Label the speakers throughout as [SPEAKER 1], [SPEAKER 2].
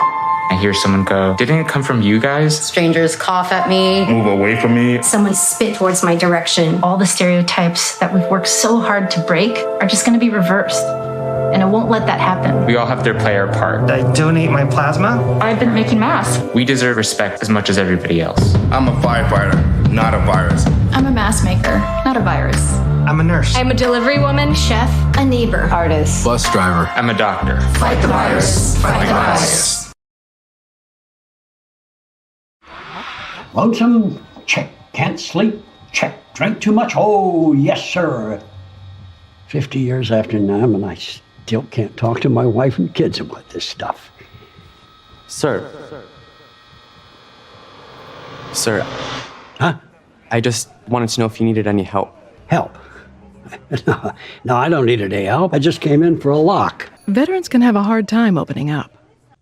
[SPEAKER 1] I hear someone go, "Didn't it come from you guys?"
[SPEAKER 2] Strangers cough at me.
[SPEAKER 3] Move away from me.
[SPEAKER 4] Someone spit towards my direction. All the stereotypes that we've worked so hard to break are just going to be reversed. And I won't let that happen.
[SPEAKER 1] We all have to play our part.
[SPEAKER 5] I donate my plasma.
[SPEAKER 4] I've been making masks.
[SPEAKER 1] We deserve respect as much as everybody else.
[SPEAKER 3] I'm a firefighter, not a virus.
[SPEAKER 4] I'm a mask maker, not a virus.
[SPEAKER 5] I'm a nurse.
[SPEAKER 4] I'm a delivery woman, chef, a neighbor, artist.
[SPEAKER 6] Bus driver.
[SPEAKER 1] I'm a doctor.
[SPEAKER 4] Fight the virus. Fight the virus.
[SPEAKER 7] Lonesome? Check. Can't sleep? Check. Drink too much? Oh, yes, sir. 50 years after NAM, and I still can't talk to my wife and kids about this stuff.
[SPEAKER 8] Sir. Sir.
[SPEAKER 7] Huh?
[SPEAKER 8] I just wanted to know if you needed any help.
[SPEAKER 7] Help? No, I don't need any help. I just came in for a lock.
[SPEAKER 9] Veterans can have a hard time opening up.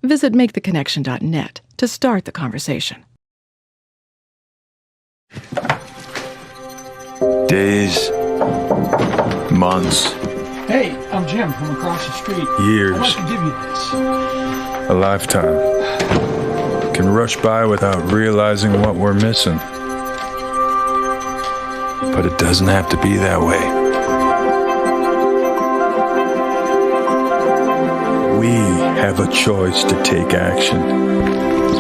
[SPEAKER 9] Visit maketheconnection.net to start the conversation.
[SPEAKER 10] Days, months.
[SPEAKER 7] Hey, I'm Jim from across the street.
[SPEAKER 10] Years.
[SPEAKER 7] I'd like to give you this.
[SPEAKER 10] A lifetime can rush by without realizing what we're missing. But it doesn't have to be that way. We have a choice to take action.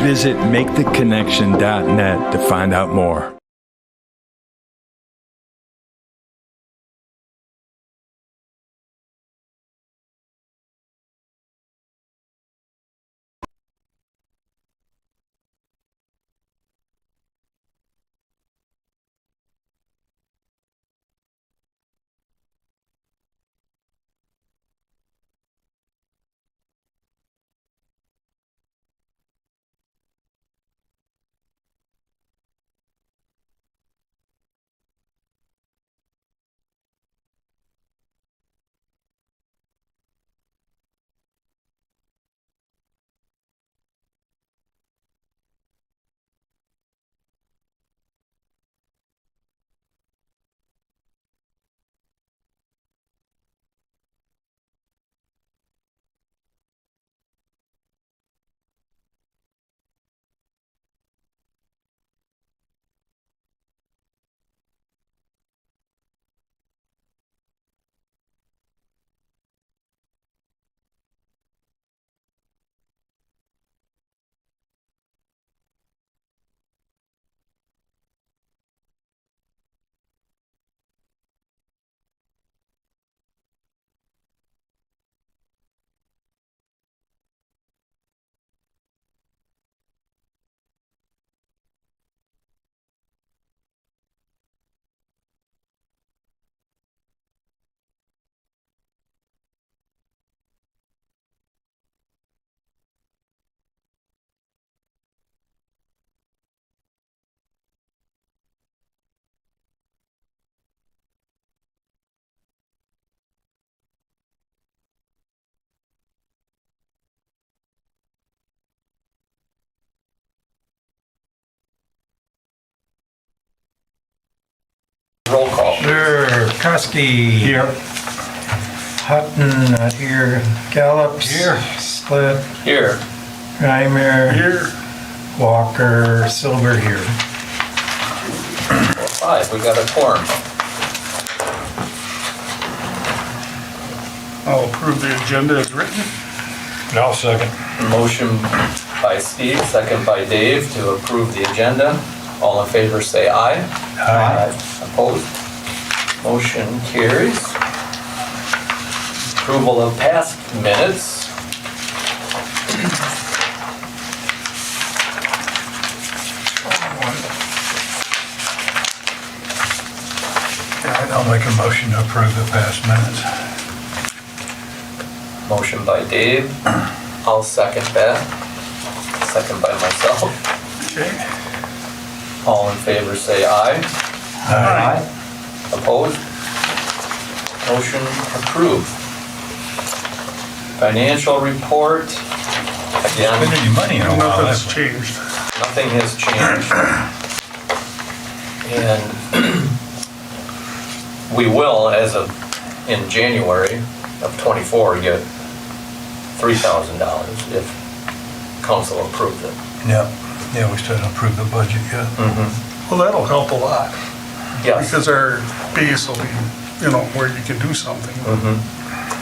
[SPEAKER 10] Visit maketheconnection.net to find out more.
[SPEAKER 1] Roll call.
[SPEAKER 5] Sure. Koski.
[SPEAKER 3] Here.
[SPEAKER 5] Hutton, not here. Gallops.
[SPEAKER 3] Here.
[SPEAKER 5] Split.
[SPEAKER 1] Here.
[SPEAKER 5] Reimer.
[SPEAKER 3] Here.
[SPEAKER 5] Walker. Silver here.
[SPEAKER 1] 5. We got a quorum.
[SPEAKER 3] I'll approve the agenda as written. And I'll second.
[SPEAKER 1] Motion by Steve, second by Dave to approve the agenda. All in favor say aye.
[SPEAKER 3] Aye.
[SPEAKER 1] Opposed? Motion carries. Approval of past minutes.
[SPEAKER 3] I'll make a motion to approve the past minutes.
[SPEAKER 1] Motion by Dave. I'll second that. Second by myself.
[SPEAKER 3] Okay.
[SPEAKER 1] All in favor say aye.
[SPEAKER 3] Aye.
[SPEAKER 1] Opposed? Motion approved. Financial report. Again,
[SPEAKER 3] Spend any money in a while.
[SPEAKER 5] Nothing's
[SPEAKER 3] have we?
[SPEAKER 5] changed.
[SPEAKER 1] nothing has changed. And we will, as of in January of '24, get $3,000 if council approved it.
[SPEAKER 3] Yeah, yeah, we still don't approve the budget yet.
[SPEAKER 2] Well, that'll help a lot,
[SPEAKER 1] Yes.
[SPEAKER 2] because our base will be, where you can do something.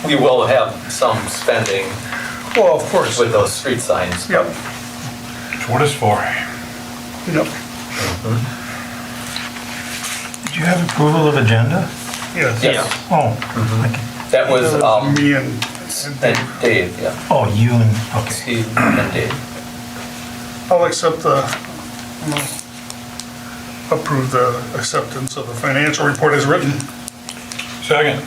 [SPEAKER 1] We will have some spending
[SPEAKER 2] Well, of course.
[SPEAKER 1] with those street signs.
[SPEAKER 2] Yep,
[SPEAKER 3] That's what it's for.
[SPEAKER 2] yep,
[SPEAKER 5] Did you have approval of agenda?
[SPEAKER 2] yes.
[SPEAKER 1] Yes,
[SPEAKER 5] Oh,
[SPEAKER 1] that was,
[SPEAKER 2] Me and
[SPEAKER 1] and Dave, yeah,
[SPEAKER 5] oh, you and, okay.
[SPEAKER 1] Steve and Dave.
[SPEAKER 2] I'll accept approve the acceptance of the financial report as written.
[SPEAKER 3] Second.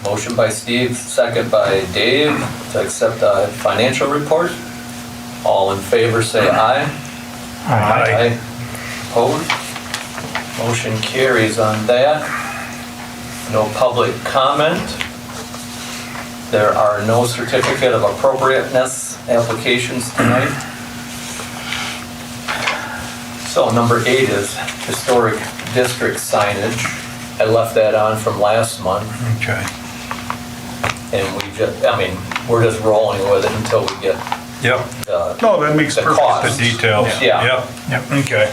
[SPEAKER 1] Motion by Steve, second by Dave to accept the financial report. All in favor, say aye.
[SPEAKER 3] Aye.
[SPEAKER 1] Opposed? Motion carries on that. No public comment. There are no certificate of appropriateness applications tonight. So number 8 is historic district signage. I left that on from last month,
[SPEAKER 3] Okay.
[SPEAKER 1] and we're just rolling with it until we get
[SPEAKER 3] Yep,
[SPEAKER 1] the
[SPEAKER 2] No, that makes
[SPEAKER 1] the
[SPEAKER 2] perfect
[SPEAKER 1] cost.
[SPEAKER 3] the details.
[SPEAKER 1] Yeah.
[SPEAKER 3] Yep, okay.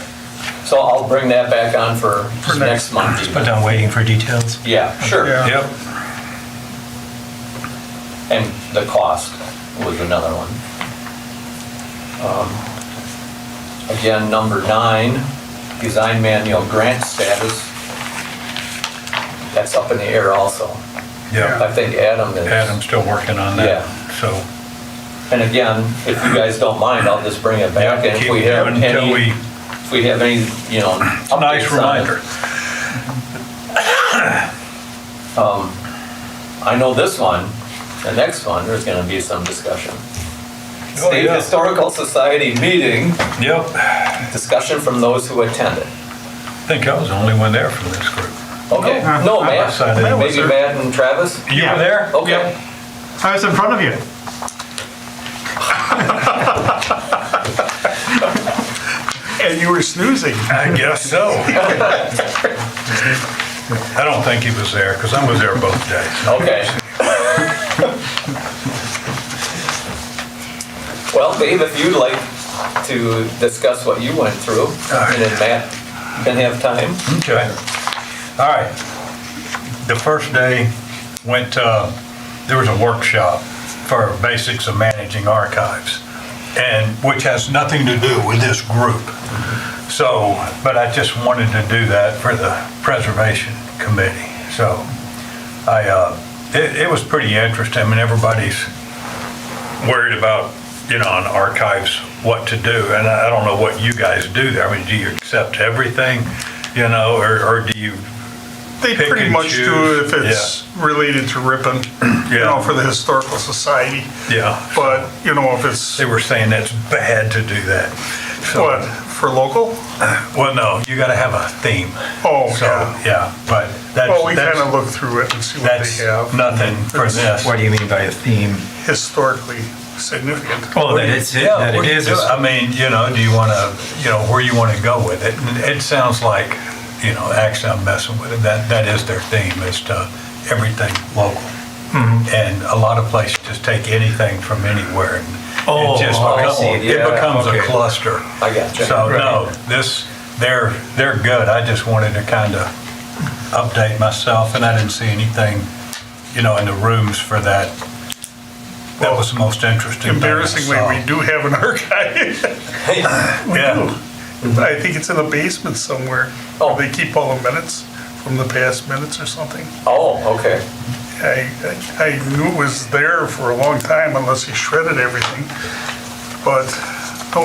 [SPEAKER 1] So I'll bring that back on for next month.
[SPEAKER 5] Put down waiting for details.
[SPEAKER 1] Yeah, sure.
[SPEAKER 2] Yeah.
[SPEAKER 3] Yep,
[SPEAKER 1] And the cost was another one. Again, number 9, design manual grant status. That's up in the air also.
[SPEAKER 3] yep.
[SPEAKER 1] I think Adam is.
[SPEAKER 3] Adam's still working on that,
[SPEAKER 1] Yeah.
[SPEAKER 3] so.
[SPEAKER 1] And again, if you guys don't mind, I'll just bring it back, and if
[SPEAKER 3] Keep
[SPEAKER 1] we have
[SPEAKER 3] doing until
[SPEAKER 1] any,
[SPEAKER 3] we-
[SPEAKER 1] if we have any, updates
[SPEAKER 3] Nice
[SPEAKER 1] on it.
[SPEAKER 3] reminder.
[SPEAKER 1] I know this one, the next one, there's gonna be some discussion.
[SPEAKER 3] Oh,
[SPEAKER 1] State
[SPEAKER 3] yeah.
[SPEAKER 1] Historical Society meeting,
[SPEAKER 3] Yep,
[SPEAKER 1] discussion from those who attended.
[SPEAKER 3] I think I was the only one there from this group.
[SPEAKER 1] Okay, no, Matt,
[SPEAKER 3] decided-
[SPEAKER 1] maybe Matt and Travis?
[SPEAKER 3] You were there?
[SPEAKER 1] Okay,
[SPEAKER 5] I was in front of you.
[SPEAKER 2] And you were snoozing.
[SPEAKER 3] I guess so. I don't think he was there, because I was there both days.
[SPEAKER 1] okay. Well, Dave, if you'd like to discuss what you went through, and then Matt can have time.
[SPEAKER 3] Okay. All right. The first day there was a workshop for basics of managing archives, and which has nothing to do with this group. So, but I just wanted to do that for the preservation committee. So it was pretty interesting. I mean, everybody's worried about, on archives, what to do. And I don't know what you guys do there. I mean, do you accept everything, or do you
[SPEAKER 2] They
[SPEAKER 3] pick
[SPEAKER 2] pretty
[SPEAKER 3] and
[SPEAKER 2] much do
[SPEAKER 3] choose?
[SPEAKER 2] if it's related to Ripon,
[SPEAKER 3] Yeah.
[SPEAKER 2] for the Historical Society.
[SPEAKER 3] Yeah.
[SPEAKER 2] But, if it's,
[SPEAKER 3] They were saying that's bad to do that. So,
[SPEAKER 2] what, for local?
[SPEAKER 3] well, no, you got to have a theme.
[SPEAKER 2] Oh,
[SPEAKER 3] So,
[SPEAKER 2] yeah.
[SPEAKER 3] but that's,
[SPEAKER 2] Well, we kind of look through it and see what
[SPEAKER 3] that's
[SPEAKER 2] they have.
[SPEAKER 3] nothing for this.
[SPEAKER 5] What do you mean by a theme?
[SPEAKER 2] Historically significant.
[SPEAKER 5] Oh, that it's,
[SPEAKER 3] Yeah,
[SPEAKER 5] that
[SPEAKER 3] what
[SPEAKER 5] it
[SPEAKER 3] do you
[SPEAKER 5] is.
[SPEAKER 3] do? I mean, do you want to, where you want to go with it? And it sounds like, actually I'm messing with it. That is their theme, is to everything local. And a lot of places just take anything from anywhere. And
[SPEAKER 5] Oh,
[SPEAKER 3] it just
[SPEAKER 5] I
[SPEAKER 3] becomes,
[SPEAKER 5] see.
[SPEAKER 3] it
[SPEAKER 1] Yeah,
[SPEAKER 3] becomes
[SPEAKER 5] okay.
[SPEAKER 3] a cluster.
[SPEAKER 1] I gotcha.
[SPEAKER 3] So
[SPEAKER 5] Right.
[SPEAKER 3] no, they're good. I just wanted to kind of update myself, and I didn't see anything, in the rooms for that. That was the most interesting thing I
[SPEAKER 2] Embarrassingly,
[SPEAKER 3] saw.
[SPEAKER 2] we do have an archive. We
[SPEAKER 3] Yeah.
[SPEAKER 2] do. I think it's in the basement somewhere.
[SPEAKER 1] Oh.
[SPEAKER 2] They keep all the minutes from the past minutes or something.
[SPEAKER 1] Oh, okay.
[SPEAKER 2] I knew it was there for a long time unless he shredded everything. But,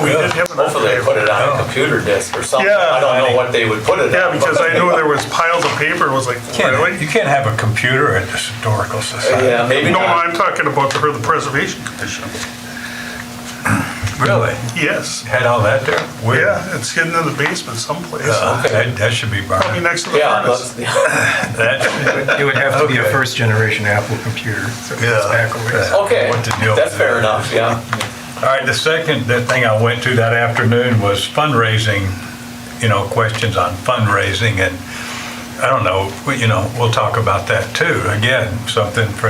[SPEAKER 2] we did have an
[SPEAKER 1] Hopefully they
[SPEAKER 2] archive.
[SPEAKER 1] put it on a computer disk or something.
[SPEAKER 2] Yeah.
[SPEAKER 1] I don't know what they would put it on.
[SPEAKER 2] Yeah, because I knew there was piles of paper. It was like,
[SPEAKER 3] You
[SPEAKER 2] really?
[SPEAKER 3] can't have a computer at the Historical Society.
[SPEAKER 1] Yeah, maybe
[SPEAKER 2] No,
[SPEAKER 1] not.
[SPEAKER 2] I'm talking about for the Preservation Commission.
[SPEAKER 3] Really?
[SPEAKER 2] Yes.
[SPEAKER 3] Had all that there? Weird.
[SPEAKER 2] Yeah, it's hidden in the basement someplace.
[SPEAKER 3] That should be
[SPEAKER 2] Probably
[SPEAKER 3] burned.
[SPEAKER 2] next to the
[SPEAKER 1] Yeah,
[SPEAKER 2] furnace.
[SPEAKER 3] That,
[SPEAKER 5] It would have to be a
[SPEAKER 3] Okay.
[SPEAKER 5] first generation Apple computer. So it's
[SPEAKER 3] Yeah.
[SPEAKER 5] back a ways.
[SPEAKER 1] okay,
[SPEAKER 3] What to do
[SPEAKER 1] that's
[SPEAKER 3] with
[SPEAKER 1] fair
[SPEAKER 3] it.
[SPEAKER 1] enough, yeah.
[SPEAKER 3] all right, the thing I went to that afternoon was fundraising, questions on fundraising, and I don't know, we'll talk about that too. Again, something for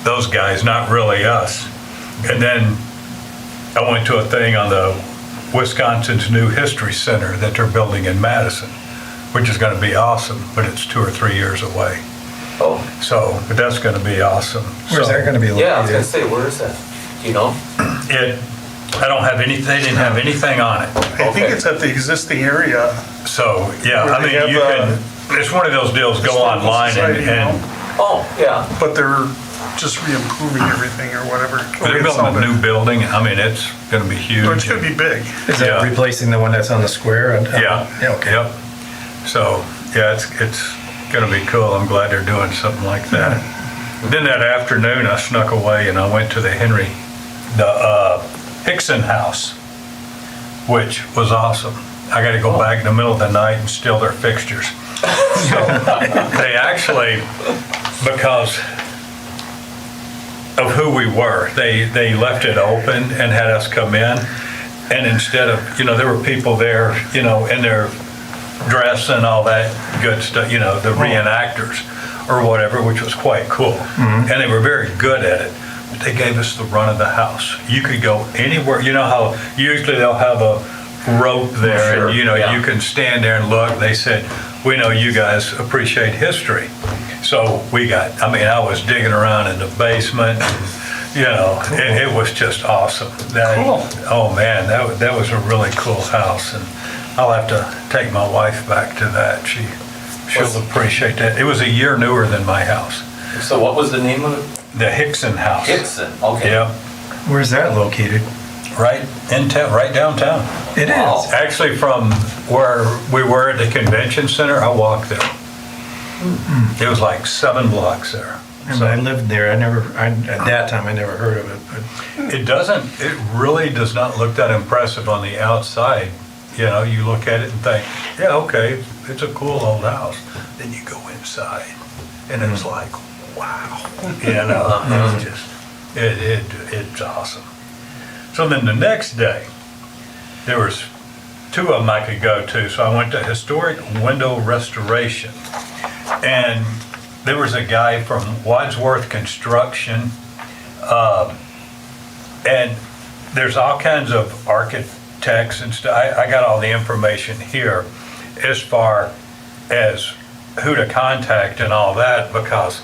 [SPEAKER 3] those guys, not really us. And then I went to a thing on the Wisconsin's new history center that they're building in Madison, which is going to be awesome, but it's 2 or 3 years away.
[SPEAKER 1] Oh,
[SPEAKER 3] So, but that's going to be awesome.
[SPEAKER 5] Where's that gonna be located?
[SPEAKER 1] yeah, I was gonna say, where is that? Do you know?
[SPEAKER 3] I don't have any, they didn't have anything on it.
[SPEAKER 2] I think
[SPEAKER 1] Okay.
[SPEAKER 2] it's at the existing area.
[SPEAKER 3] So, yeah,
[SPEAKER 2] Where
[SPEAKER 3] I
[SPEAKER 2] they
[SPEAKER 3] mean,
[SPEAKER 2] have,
[SPEAKER 3] you can, it's one of those deals, go
[SPEAKER 2] Historical
[SPEAKER 3] online
[SPEAKER 2] Society, you
[SPEAKER 3] and
[SPEAKER 2] know?
[SPEAKER 1] Oh, yeah.
[SPEAKER 2] But they're just re-improving everything or whatever.
[SPEAKER 3] they're building a new building. I mean, it's going to be huge.
[SPEAKER 2] It's gonna be big.
[SPEAKER 5] Is that
[SPEAKER 3] Yeah.
[SPEAKER 5] replacing the one that's on the square?
[SPEAKER 3] Yeah.
[SPEAKER 5] Yeah, okay.
[SPEAKER 3] Yep. So, yeah, it's gonna be cool. I'm glad they're doing something like that. Then that afternoon, I snuck away and I went to the Hickson house, which was awesome. I gotta go back in the middle of the night and steal their fixtures. So, they actually, because of who we were, they left it open and had us come in. And instead of, there were people there, in their dress and all that good stuff, the reenactors or whatever, which was quite cool. And they were very good at it. But they gave us the run of the house. You could go anywhere. You know how usually they'll have a rope there,
[SPEAKER 1] Sure,
[SPEAKER 3] and
[SPEAKER 1] yeah.
[SPEAKER 3] you can stand there and look. They said, we know you guys appreciate history. So I was digging around in the basement. It was just awesome.
[SPEAKER 2] Cool.
[SPEAKER 3] Oh man, that was a really cool house, and I'll have to take my wife back to that. She'll appreciate that. It was a year newer than my house.
[SPEAKER 1] So what was the name of it?
[SPEAKER 3] The Hickson house.
[SPEAKER 1] Hickson, okay.
[SPEAKER 3] Yeah,
[SPEAKER 5] Where's that located?
[SPEAKER 3] right in town, right downtown.
[SPEAKER 5] It is.
[SPEAKER 1] Wow.
[SPEAKER 3] Actually, from where we were at the convention center, I walked there. It was like 7 blocks there.
[SPEAKER 5] And I lived there. At that time, I never heard of it, but
[SPEAKER 3] It really does not look that impressive on the outside. You look at it and think, yeah, okay, it's a cool old house. Then you go inside and it's like, wow. It's just, it's awesome. So then the next day, there was 2 of them I could go to. So I went to Historic Window Restoration. And there was a guy from Wadsworth Construction. And there's all kinds of architects and stuff. I got all the information here as far as who to contact and all that, because,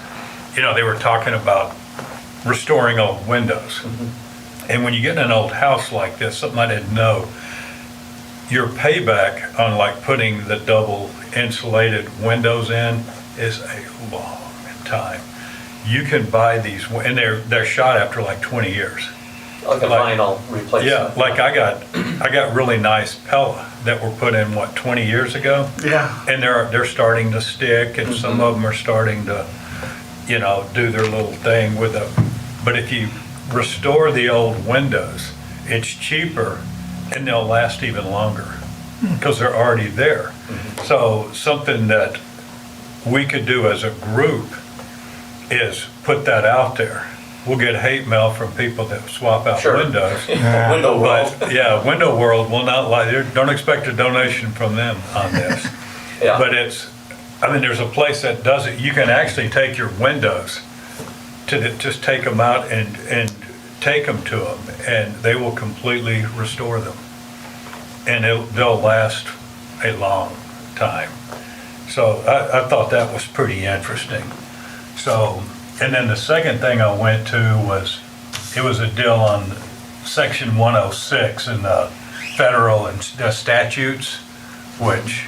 [SPEAKER 3] they were talking about restoring old windows. And when you get in an old house like this, something I didn't know, your payback on like putting the double insulated windows in is a long time. You can buy these, and they're shot after like 20 years.
[SPEAKER 1] Like a vinyl replacement.
[SPEAKER 3] Yeah, like I got really nice Pella that were put in 20 years ago,
[SPEAKER 2] Yeah.
[SPEAKER 3] and they're starting to stick, and some of them are starting to, do their little thing with them. But if you restore the old windows, it's cheaper, and they'll last even longer because they're already there. So something that we could do as a group is put that out there. We'll get hate mail from people that swap out
[SPEAKER 1] Sure.
[SPEAKER 3] windows.
[SPEAKER 1] Window World.
[SPEAKER 3] But yeah, Window World will not lie. Don't expect a donation from them on this.
[SPEAKER 1] Yeah.
[SPEAKER 3] But there's a place that does it. You can actually take your windows just take them out and take them to them, and they will completely restore them. And they'll last a long time. So I thought that was pretty interesting. So, and then the second thing I went to was a deal on Section 106 in the federal and statutes, which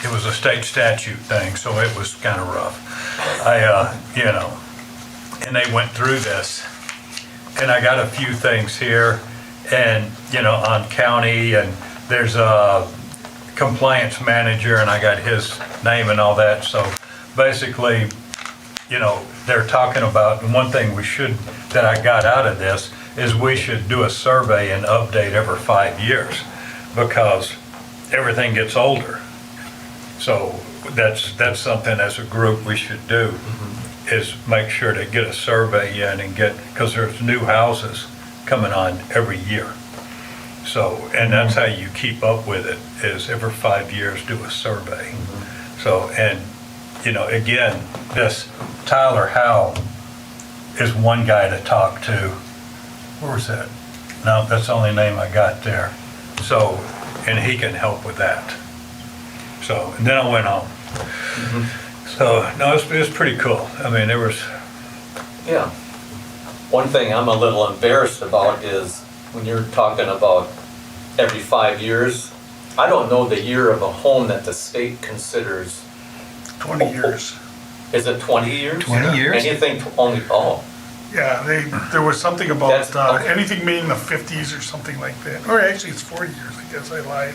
[SPEAKER 3] it was a state statute thing, so it was kind of rough. And they went through this, and I got a few things here, and on county, and there's a compliance manager, and I got his name and all that. So basically, they're talking about, and one thing that I got out of this is we should do a survey and update every 5 years, because everything gets older. So that's something as a group we should do, is make sure to get a survey in and because there's new houses coming on every year. So, and that's how you keep up with it, is every 5 years do a survey. So, and, again, this Tyler Howell is one guy to talk to Where was that? No, that's the only name I got there. So, and he can help with that. So, and then I went home. So, no, it was pretty cool. I mean, there was,
[SPEAKER 1] Yeah. One thing I'm a little embarrassed about is when you're talking about every 5 years, I don't know the year of a home that the state considers.
[SPEAKER 2] 20 years.
[SPEAKER 1] Is it 20 years?
[SPEAKER 5] 20 years?
[SPEAKER 1] Anything only, oh,
[SPEAKER 2] Yeah, there was something about
[SPEAKER 1] That's- okay.
[SPEAKER 2] anything made in the 50s or something like that. Or actually, it's 40 years, I guess I lied.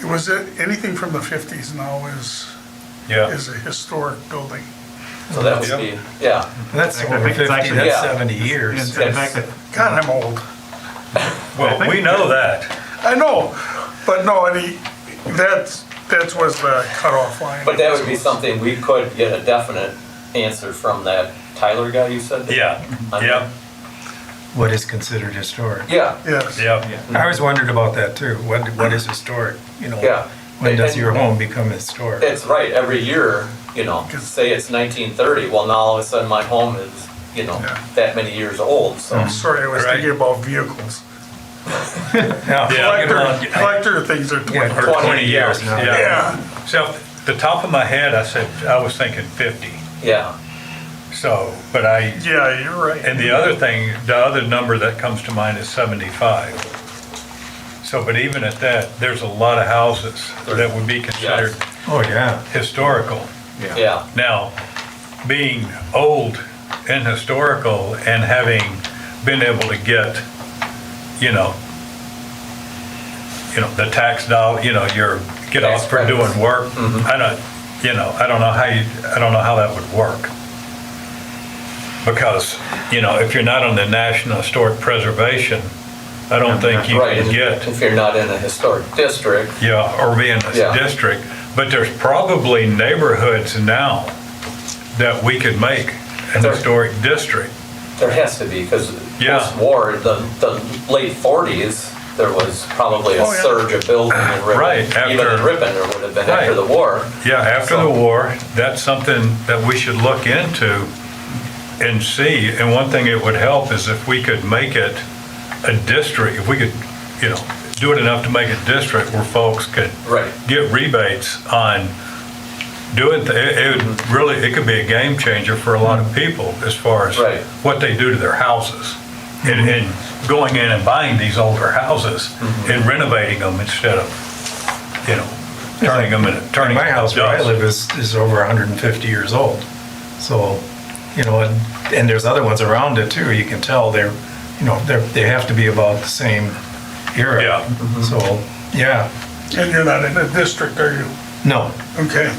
[SPEAKER 2] Was it anything from the 50s now is
[SPEAKER 3] yeah.
[SPEAKER 2] a historic building?
[SPEAKER 1] so that would be, yeah.
[SPEAKER 5] That's
[SPEAKER 6] I
[SPEAKER 5] over
[SPEAKER 6] think it's
[SPEAKER 5] 50,
[SPEAKER 6] actually-
[SPEAKER 5] that's
[SPEAKER 1] yeah.
[SPEAKER 5] 70 years.
[SPEAKER 6] In fact,
[SPEAKER 2] God, I'm old.
[SPEAKER 3] Well, we know that.
[SPEAKER 2] I know, but no, that was the cutoff line.
[SPEAKER 1] But that would be something we could get a definite answer from that Tyler guy you said?
[SPEAKER 3] Yeah, yeah,
[SPEAKER 5] What is considered historic?
[SPEAKER 1] Yeah,
[SPEAKER 2] Yes.
[SPEAKER 3] yeah.
[SPEAKER 5] I always wondered about that too. What is historic? You know,
[SPEAKER 1] yeah.
[SPEAKER 5] when does
[SPEAKER 1] And-
[SPEAKER 5] your home become historic?
[SPEAKER 1] It's right, every year, say it's 1930, well, now all of a sudden my home is,
[SPEAKER 2] Yeah.
[SPEAKER 1] that many years old, so.
[SPEAKER 2] Sorry, I was
[SPEAKER 3] Right.
[SPEAKER 2] thinking about vehicles.
[SPEAKER 3] Yeah.
[SPEAKER 2] Collector things are 20.
[SPEAKER 5] Yeah, 20 years now.
[SPEAKER 2] Yeah.
[SPEAKER 3] So, the top of my head, I was thinking 50.
[SPEAKER 1] Yeah,
[SPEAKER 3] So, but
[SPEAKER 2] Yeah, you're right.
[SPEAKER 3] and the other number that comes to mind is 75. So, but even at that, there's a lot of houses that would be considered
[SPEAKER 5] Oh, yeah.
[SPEAKER 3] historical.
[SPEAKER 1] yeah,
[SPEAKER 3] Now, being old and historical and having been able to get, the tax dollar, your get off for doing work, I don't know how that would work. Because, if you're not on the National Historic Preservation, I don't think you
[SPEAKER 1] right,
[SPEAKER 3] can
[SPEAKER 1] and
[SPEAKER 3] get,
[SPEAKER 1] if you're not in a historic district,
[SPEAKER 3] or be in
[SPEAKER 1] Yeah.
[SPEAKER 3] a district. But there's probably neighborhoods now that we could make an
[SPEAKER 1] There-
[SPEAKER 3] historic district.
[SPEAKER 1] there has to be, because
[SPEAKER 3] Yeah.
[SPEAKER 1] post-war, the late 40s, there was probably a
[SPEAKER 2] Oh, yeah.
[SPEAKER 1] surge of building in Ripon.
[SPEAKER 3] Right,
[SPEAKER 1] Even
[SPEAKER 3] after-
[SPEAKER 1] in Ripon, there would have been after
[SPEAKER 3] Right.
[SPEAKER 1] the war.
[SPEAKER 3] Yeah, after the war, that's something that we should look into and see. And one thing it would help is if we could make it a district, if we could, do it enough to make a district where folks could
[SPEAKER 1] Right.
[SPEAKER 3] get rebates on doing, it could be a game changer for a lot of people as far as
[SPEAKER 1] Right.
[SPEAKER 3] what they do to their houses. And going in and buying these older houses and renovating them instead of, turning them into, turning them
[SPEAKER 5] My
[SPEAKER 3] into
[SPEAKER 5] house where I
[SPEAKER 3] dust.
[SPEAKER 5] live is over 150 years old. So, and there's other ones around it too. You can tell they have to be about the same era.
[SPEAKER 3] Yeah.
[SPEAKER 5] So, yeah,
[SPEAKER 2] And you're not in a district, are you?
[SPEAKER 5] no.
[SPEAKER 2] Okay.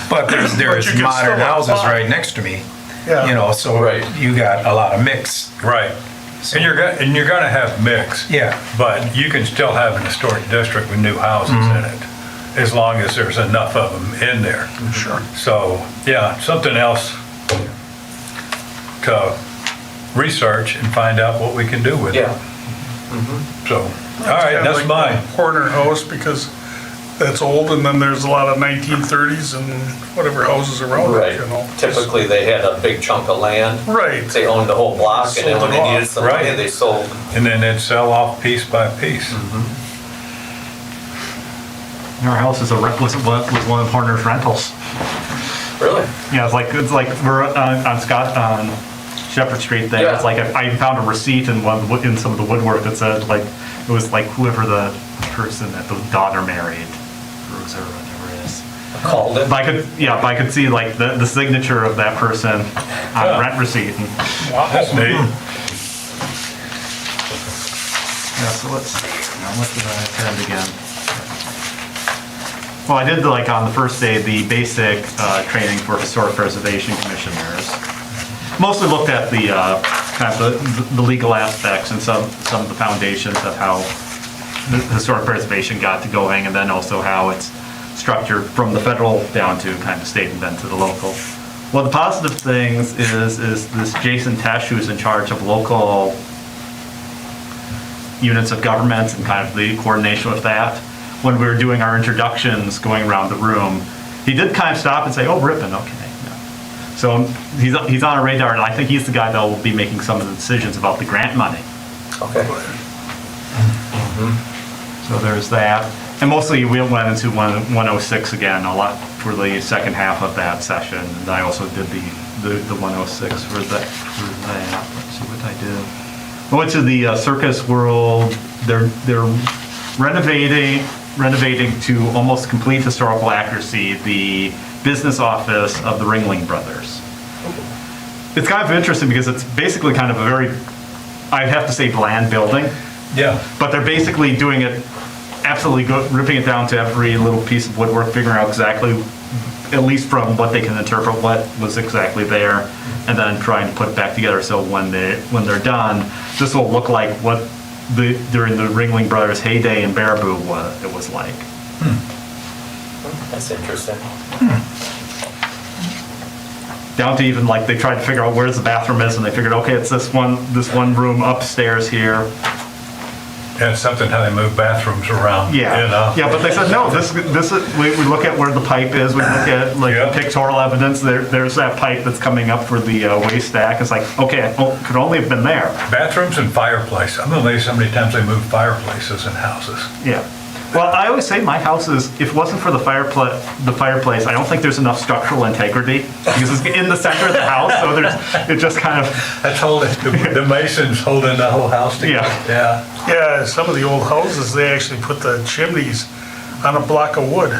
[SPEAKER 5] But
[SPEAKER 2] But
[SPEAKER 5] there's
[SPEAKER 2] you can
[SPEAKER 5] modern
[SPEAKER 2] still
[SPEAKER 5] houses
[SPEAKER 2] apply.
[SPEAKER 5] right next to me.
[SPEAKER 2] Yeah.
[SPEAKER 5] So
[SPEAKER 1] Right.
[SPEAKER 5] you got a lot of mix.
[SPEAKER 3] Right. And you're gonna have mix.
[SPEAKER 5] Yeah.
[SPEAKER 3] But you can still have an historic district with new houses in it, as long as there's enough of them in there.
[SPEAKER 2] Sure.
[SPEAKER 3] So, yeah, something else to research and find out what we can do with it.
[SPEAKER 1] Yeah,
[SPEAKER 3] So, all right,
[SPEAKER 2] Kinda
[SPEAKER 3] that's
[SPEAKER 2] like
[SPEAKER 3] mine.
[SPEAKER 2] the Corner house, because that's old, and then there's a lot of 1930s and whatever houses around
[SPEAKER 1] right.
[SPEAKER 2] it,
[SPEAKER 1] Typically, they had a big chunk of land.
[SPEAKER 2] Right.
[SPEAKER 1] They owned the whole block, and then when they
[SPEAKER 2] Sold it
[SPEAKER 1] needed
[SPEAKER 2] off.
[SPEAKER 1] some money,
[SPEAKER 3] Right.
[SPEAKER 1] they sold.
[SPEAKER 3] And then they'd sell off piece by piece.
[SPEAKER 6] our house was one of Horner's rentals.
[SPEAKER 1] Really?
[SPEAKER 6] Yeah, it's like we're on Shepherd Street there.
[SPEAKER 1] Yeah.
[SPEAKER 6] It's like I found a receipt in in some of the woodwork that said it was like whoever the person that the daughter married, Bruce or whatever it is.
[SPEAKER 1] Called it.
[SPEAKER 6] If I could see like the signature of that person on
[SPEAKER 3] Yeah.
[SPEAKER 6] the rent receipt. And,
[SPEAKER 3] That's neat.
[SPEAKER 6] yeah, so let's see. Now what did I attend again? Well, I did on the first day the basic training for historic preservation commissioners. Mostly looked at the kind of the legal aspects and some of the foundations of how the historic preservation got to going, and then also how it's structured from the federal down to kind of state and then to the local. Well, the positive things is this Jason Tesh, who's in charge of local units of government and kind of the coordination with that. When we were doing our introductions going around the room, he did kind of stop and say, "Oh, Ripon, okay." Yeah. So he's on our radar, and I think he's the guy that will be making some of the decisions about the grant money
[SPEAKER 1] Okay.
[SPEAKER 6] So there's that. And mostly we went into 106 again a lot for the second half of that session. And I also did the 106 for that. Let's see what I did. I went to the Circus World. They're renovating to almost complete historical accuracy the business office of the Ringling Brothers. It's kind of interesting because it's basically kind of a very, I'd have to say, bland building.
[SPEAKER 3] Yeah.
[SPEAKER 6] But they're basically doing it, absolutely ripping it down to every little piece of woodwork, figuring out exactly, at least from what they can interpret, what was exactly there, and then trying to put it back together so when they're done, this will look like what during the Ringling Brothers' heyday in Baraboo it was like.
[SPEAKER 1] That's interesting.
[SPEAKER 6] Down to even like they tried to figure out where the bathroom is, and they figured, okay, it's this one room upstairs here.
[SPEAKER 3] And it's something how they move bathrooms around.
[SPEAKER 6] Yeah,
[SPEAKER 3] You know?
[SPEAKER 6] yeah, but they said, no, this is, we look at where the pipe is, we look at like
[SPEAKER 3] Yeah.
[SPEAKER 6] pictorial evidence, there's that pipe that's coming up for the waste stack. It's like, okay, it could only have been there.
[SPEAKER 3] Bathrooms and fireplace. I'm amazed how many times they move fireplaces in houses.
[SPEAKER 6] Yeah. Well, I always say my house is, if it wasn't for the fireplace, I don't think there's enough structural integrity because it's in the center of the house, so it just kind of.
[SPEAKER 3] That's holding, the masons holding the whole house together.
[SPEAKER 6] Yeah.
[SPEAKER 2] Yeah, some of the old houses, they actually put the chimneys on a block of wood.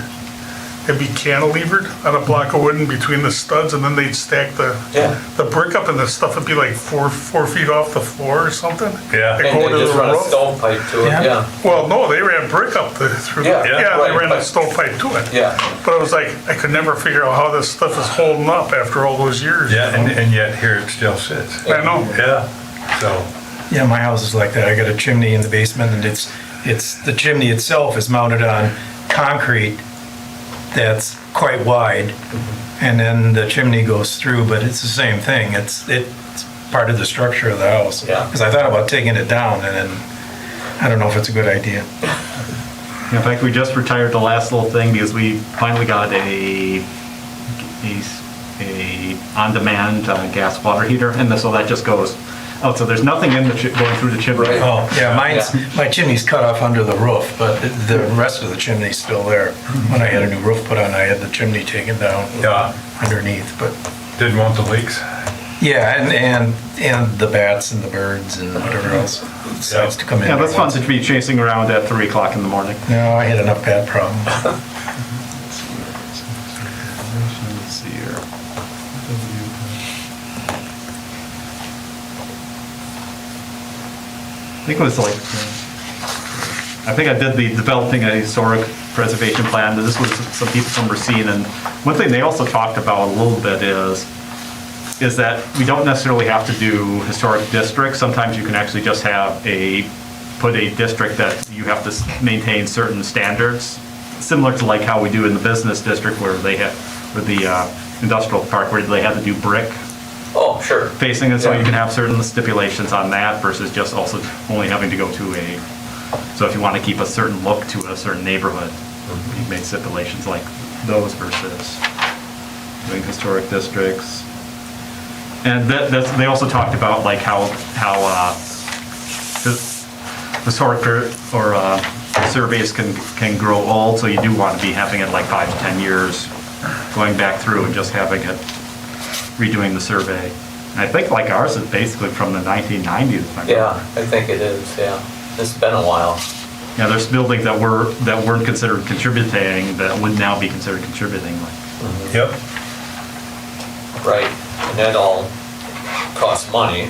[SPEAKER 2] It'd be cantilevered on a block of wood in between the studs, and then they'd stack the brick up, and the stuff would be like 4 feet off the floor or something.
[SPEAKER 3] Yeah.
[SPEAKER 2] It'd
[SPEAKER 1] And
[SPEAKER 2] go
[SPEAKER 1] they
[SPEAKER 2] to
[SPEAKER 1] just
[SPEAKER 2] the
[SPEAKER 1] run a
[SPEAKER 2] roof.
[SPEAKER 1] stovepipe to it, yeah.
[SPEAKER 2] Well, no, they ran brick up through.
[SPEAKER 1] Yeah,
[SPEAKER 2] They
[SPEAKER 1] right,
[SPEAKER 2] ran a
[SPEAKER 1] but-
[SPEAKER 2] stovepipe to it.
[SPEAKER 1] Yeah.
[SPEAKER 2] But I was like, I could never figure out how this stuff is holding up after all those years.
[SPEAKER 3] Yeah, and yet here it still sits.
[SPEAKER 2] I know.
[SPEAKER 3] Yeah, so,
[SPEAKER 5] Yeah, my house is like that. I got a chimney in the basement, and it's the chimney itself is mounted on concrete that's quite wide, and then the chimney goes through, but it's the same thing. It's part of the structure of the house.
[SPEAKER 1] Yeah.
[SPEAKER 5] Because I thought about taking it down, and then I don't know if it's a good idea.
[SPEAKER 6] In fact, we just retired the last little thing because we finally got a on-demand gas water heater, and so that just goes. Oh, so there's nothing in going through the chimney.
[SPEAKER 1] Right.
[SPEAKER 5] Oh, yeah, my chimney's cut off under the roof, but the rest of the chimney's still there. When I had a new roof put on, I had the chimney taken down
[SPEAKER 3] yeah,
[SPEAKER 5] underneath, but
[SPEAKER 3] didn't want the leaks.
[SPEAKER 5] yeah, and the bats and the birds and whatever else decides to come in.
[SPEAKER 6] Yeah,
[SPEAKER 5] there
[SPEAKER 6] that's fun
[SPEAKER 5] once.
[SPEAKER 6] to be chasing around at 3 o'clock in the morning.
[SPEAKER 5] No, I had enough bat problems.
[SPEAKER 6] Let's see here. I think it was like, I think I did the developing a historic preservation plan. This was some people from Racine, and one thing they also talked about a little bit is that we don't necessarily have to do historic districts. Sometimes you can actually just have put a district that you have to maintain certain standards, similar to like how we do in the business district where they have, with the industrial park where they had to do brick
[SPEAKER 1] Oh, sure.
[SPEAKER 6] facing, and so
[SPEAKER 1] Yeah.
[SPEAKER 6] you can have certain stipulations on that versus just also only having to go to so if you want to keep a certain look to a certain neighborhood, you make stipulations like those versus doing historic districts. And they also talked about like how historic surveys can grow old, so you do want to be having it like 5 to 10 years going back through and just having it redoing the survey. And I think like ours is basically from the 1990s.
[SPEAKER 1] Yeah, I think it is, yeah. It's been a while.
[SPEAKER 6] Yeah, there's buildings that weren't considered contributing that would now be considered contributing.
[SPEAKER 3] Yep.
[SPEAKER 1] Right, and that all costs money,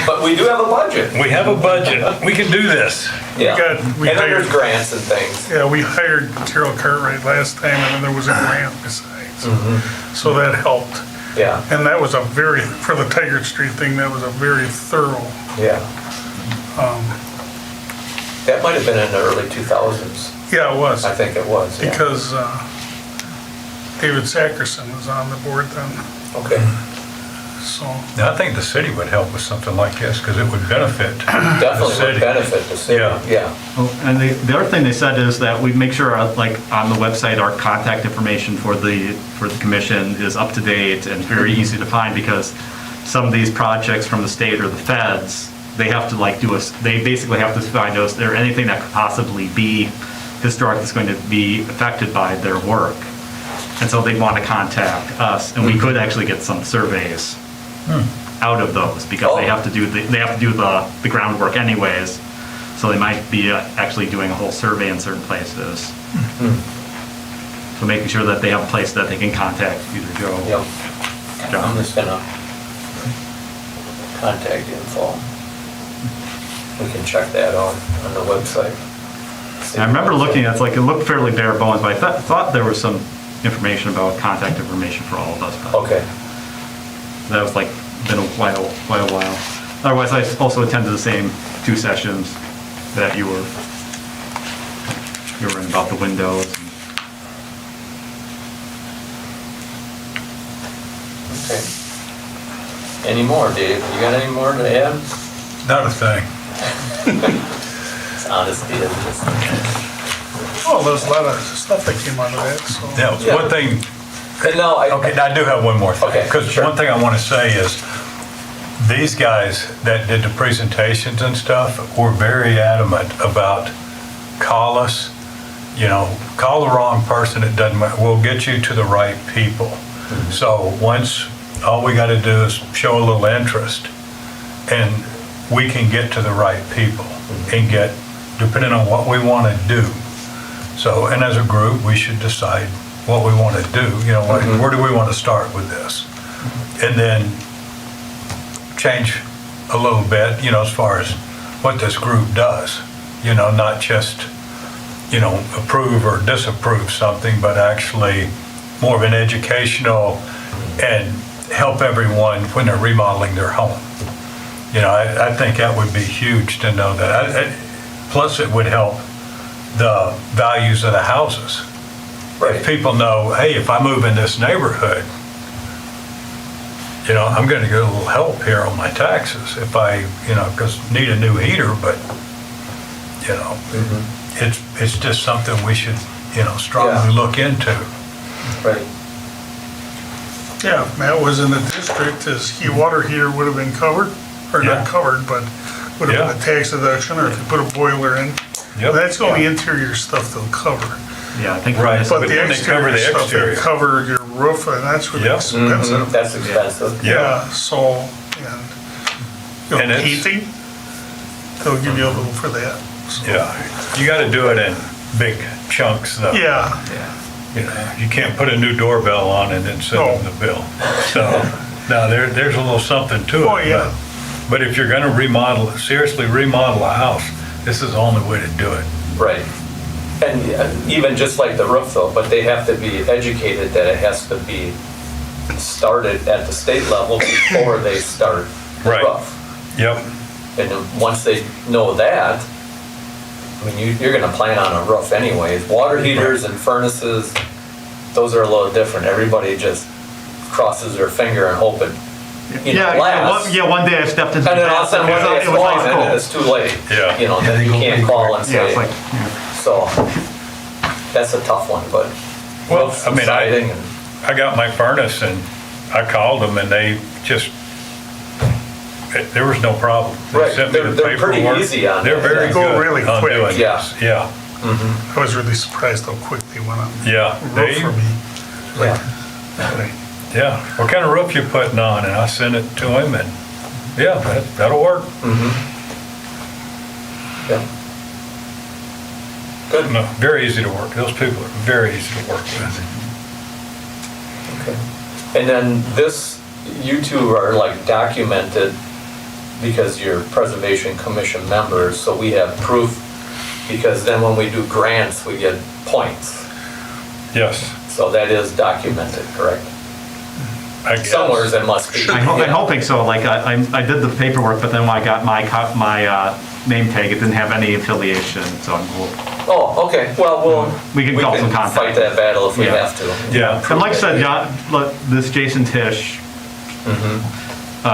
[SPEAKER 1] but we do have a budget.
[SPEAKER 3] We have a budget. We can do this.
[SPEAKER 1] Yeah,
[SPEAKER 2] we
[SPEAKER 1] and then there's
[SPEAKER 2] hired-
[SPEAKER 1] grants and things.
[SPEAKER 2] Yeah, we hired Terrell Cartwright last time, and then there was a grant besides. So that helped.
[SPEAKER 1] Yeah,
[SPEAKER 2] And that was for the Tiger Street thing, that was a very thorough.
[SPEAKER 1] yeah. That might have been in the early 2000s.
[SPEAKER 2] Yeah, it was.
[SPEAKER 1] I think it was, yeah.
[SPEAKER 2] Because David Sackerson was on the board then,
[SPEAKER 1] Okay,
[SPEAKER 2] so.
[SPEAKER 3] Now, I think the city would help with something like this because it would benefit the
[SPEAKER 1] definitely
[SPEAKER 3] city.
[SPEAKER 1] would benefit the city,
[SPEAKER 3] Yeah.
[SPEAKER 1] yeah.
[SPEAKER 6] Oh, and the other thing they said is that we make sure, like, on the website, our contact information for the commission is up to date and very easy to find, because some of these projects from the state or the feds, they have to like they basically have to find out if there anything that could possibly be historic that's going to be affected by their work. And so they want to contact us, and we could actually get some surveys out of those, because they have to do the groundwork anyways. So they might be actually doing a whole survey in certain places. So making sure that they have a place that they can contact either Joe.
[SPEAKER 1] Yep.
[SPEAKER 6] John.
[SPEAKER 1] I'm just gonna contact info. We can check that out on the website.
[SPEAKER 6] I remember looking at it looked fairly bare bones, but I thought there was some information about contact information for all of us. But
[SPEAKER 1] Okay.
[SPEAKER 6] that was been a while. Otherwise, I also attended the same 2 sessions that you were in about the windows.
[SPEAKER 1] Okay. Any more, Dave? You got any more to add?
[SPEAKER 3] Not a thing.
[SPEAKER 1] It's honesty, isn't it?
[SPEAKER 2] Oh, there's a lot of stuff that came out of that, so.
[SPEAKER 3] Yeah, one thing,
[SPEAKER 1] And now
[SPEAKER 3] okay, I do have one more thing.
[SPEAKER 1] Okay,
[SPEAKER 3] Because
[SPEAKER 1] sure.
[SPEAKER 3] one thing I want to say is, these guys that did the presentations and stuff were very adamant about call us, call the wrong person, it doesn't matter, we'll get you to the right people. So once, all we got to do is show a little interest, and we can get to the right people and get, depending on what we want to do. So, and as a group, we should decide what we want to do, where do we want to start with this? And then change a little bit, as far as what this group does, not just, approve or disapprove something, but actually more of an educational and help everyone when they're remodeling their home. I think that would be huge to know that. Plus, it would help the values of the houses.
[SPEAKER 1] Right.
[SPEAKER 3] If people know, hey, if I move in this neighborhood, I'm going to get a little help here on my taxes if I, because need a new heater, but, it's just something we should, strongly look into.
[SPEAKER 1] Right.
[SPEAKER 2] Yeah, if Matt was in the district, his water heater would have been covered, or
[SPEAKER 3] Yeah.
[SPEAKER 2] not covered, but would have been a tax deduction, or if you put a boiler in.
[SPEAKER 3] Yep.
[SPEAKER 2] That's only interior stuff they'll cover.
[SPEAKER 6] Yeah, I think.
[SPEAKER 3] Right.
[SPEAKER 2] But
[SPEAKER 3] But
[SPEAKER 2] the
[SPEAKER 3] then they cover
[SPEAKER 2] exterior
[SPEAKER 3] the
[SPEAKER 2] stuff, they
[SPEAKER 3] exterior.
[SPEAKER 2] cover your roof, and that's really
[SPEAKER 3] Yep.
[SPEAKER 2] expensive.
[SPEAKER 1] That's expensive.
[SPEAKER 3] Yeah.
[SPEAKER 2] So,
[SPEAKER 3] And it's-
[SPEAKER 2] painting, they'll give you a little for that. So,
[SPEAKER 3] Yeah, you got to do it in big chunks, though.
[SPEAKER 2] Yeah,
[SPEAKER 3] You can't put a new doorbell on and then send them the bill. So, now, there's a little something to it.
[SPEAKER 2] Oh, yeah.
[SPEAKER 3] But if you're going to seriously remodel a house, this is the only way to do it.
[SPEAKER 1] Right. And even just like the roof though, but they have to be educated that it has to be started at the state level before they start the
[SPEAKER 3] Right.
[SPEAKER 1] roof.
[SPEAKER 3] Yep.
[SPEAKER 1] And then once they know that, I mean, you're gonna plan on a roof anyways. Water heaters and furnaces, those are a little different. Everybody just crosses their finger and hoping, lasts.
[SPEAKER 6] One day I stepped into
[SPEAKER 1] And
[SPEAKER 6] the
[SPEAKER 1] then all of a sudden, one day it's
[SPEAKER 6] it was
[SPEAKER 1] gone,
[SPEAKER 6] ice
[SPEAKER 1] and
[SPEAKER 6] cold.
[SPEAKER 1] then it's too late.
[SPEAKER 3] Yeah.
[SPEAKER 1] Then you can't call and
[SPEAKER 6] Yeah,
[SPEAKER 1] say,
[SPEAKER 6] it's
[SPEAKER 1] so, that's a tough one, but
[SPEAKER 3] Well,
[SPEAKER 1] roofs
[SPEAKER 3] I
[SPEAKER 1] and
[SPEAKER 3] mean,
[SPEAKER 1] siding and,
[SPEAKER 3] I got my furnace and I called them and they just, there was no problem. They
[SPEAKER 1] Right,
[SPEAKER 3] sent me the
[SPEAKER 1] they're pretty
[SPEAKER 3] paperwork.
[SPEAKER 1] easy on
[SPEAKER 3] They're
[SPEAKER 1] it.
[SPEAKER 3] very
[SPEAKER 2] They go
[SPEAKER 3] good
[SPEAKER 2] really
[SPEAKER 3] on
[SPEAKER 2] quick.
[SPEAKER 3] doing
[SPEAKER 1] Yeah.
[SPEAKER 3] this. Yeah,
[SPEAKER 2] I was really surprised how quick they went on.
[SPEAKER 3] yeah.
[SPEAKER 2] Roof for me.
[SPEAKER 1] yeah.
[SPEAKER 3] Yeah, what kind of roof you putting on? And I sent it to him and, yeah, that'll work.
[SPEAKER 1] Yeah. Good.
[SPEAKER 3] No, very easy to work. Those people are very easy to work with.
[SPEAKER 1] Okay. And then this, you two are like documented because you're Preservation Commission members, so we have proof, because then when we do grants, we get points.
[SPEAKER 3] Yes,
[SPEAKER 1] So that is documented, correct?
[SPEAKER 3] I guess.
[SPEAKER 1] Somewhere it must be.
[SPEAKER 6] I'm hoping so. Like I did the paperwork, but then when I got my name tag, it didn't have any affiliation. So I'm cool.
[SPEAKER 1] Oh, okay, well,
[SPEAKER 6] We can call some contact.
[SPEAKER 1] fight that battle if we
[SPEAKER 6] Yeah.
[SPEAKER 1] have to.
[SPEAKER 3] Yeah.
[SPEAKER 6] And like I said, this Jason Tisch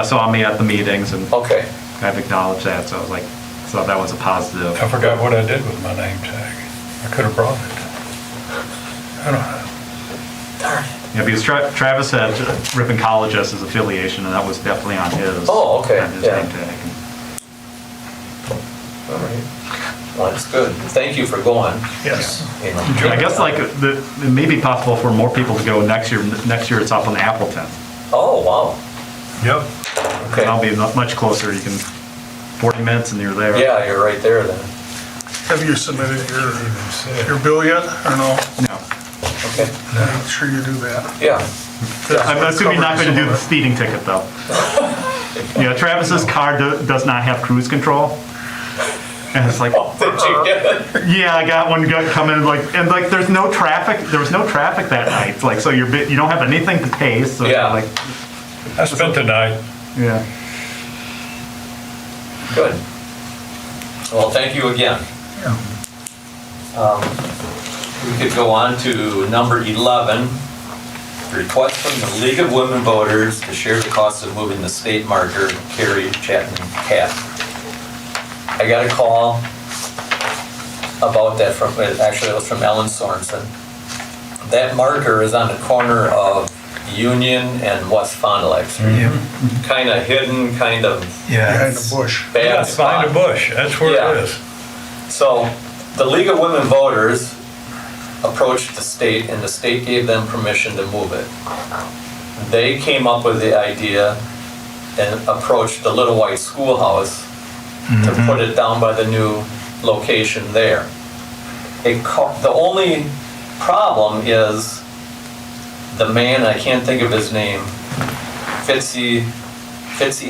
[SPEAKER 6] saw me at the meetings, and
[SPEAKER 1] Okay,
[SPEAKER 6] I've acknowledged that. So I was like, so that was a positive.
[SPEAKER 3] I forgot what I did with my name tag. I could have brought it. I don't know.
[SPEAKER 1] darn it.
[SPEAKER 6] Yeah, because Travis had Ripon College as his affiliation, and that was definitely on his.
[SPEAKER 1] Oh, okay,
[SPEAKER 6] on his
[SPEAKER 1] yeah.
[SPEAKER 6] name tag.
[SPEAKER 1] All right. Well, that's good. Thank you for going.
[SPEAKER 2] Yes.
[SPEAKER 1] You know.
[SPEAKER 6] I guess like, it may be possible for more people to go next year. Next year it's up on Appleton.
[SPEAKER 1] Oh, wow.
[SPEAKER 3] Yep.
[SPEAKER 1] Okay.
[SPEAKER 6] And I'll be much closer. You can, 40 minutes and you're there.
[SPEAKER 1] Yeah, you're right there then.
[SPEAKER 2] Have you submitted your bill yet, or no?
[SPEAKER 6] No.
[SPEAKER 1] Okay.
[SPEAKER 2] Make sure you do that.
[SPEAKER 1] Yeah.
[SPEAKER 6] I'm assuming you're not going to do the speeding ticket though. Yeah, Travis's car does not have cruise control. And it's like,
[SPEAKER 1] Did you get it?
[SPEAKER 6] yeah, I got one coming and there's no traffic. There was no traffic that night. Like, so you don't have anything to pay. So
[SPEAKER 1] Yeah.
[SPEAKER 6] like,
[SPEAKER 3] I spent the night.
[SPEAKER 6] yeah.
[SPEAKER 1] Good. Well, thank you again. We could go on to number 11. Request from the League of Women Voters to share the cost of moving the state marker, Carrie Chapman Cat. I got a call about that actually it was from Ellen Sorensen. That marker is on the corner of Union and West Fond du Lac Street. Kind of hidden, kind of
[SPEAKER 2] Behind the bush.
[SPEAKER 1] bad
[SPEAKER 3] Yeah,
[SPEAKER 1] spot.
[SPEAKER 3] find a bush, that's where
[SPEAKER 1] Yeah.
[SPEAKER 3] it is.
[SPEAKER 1] So the League of Women Voters approached the state and the state gave them permission to move it. They came up with the idea and approached the Little White Schoolhouse to put it down by the new location there. The only problem is the man, I can't think of his name, Fitzy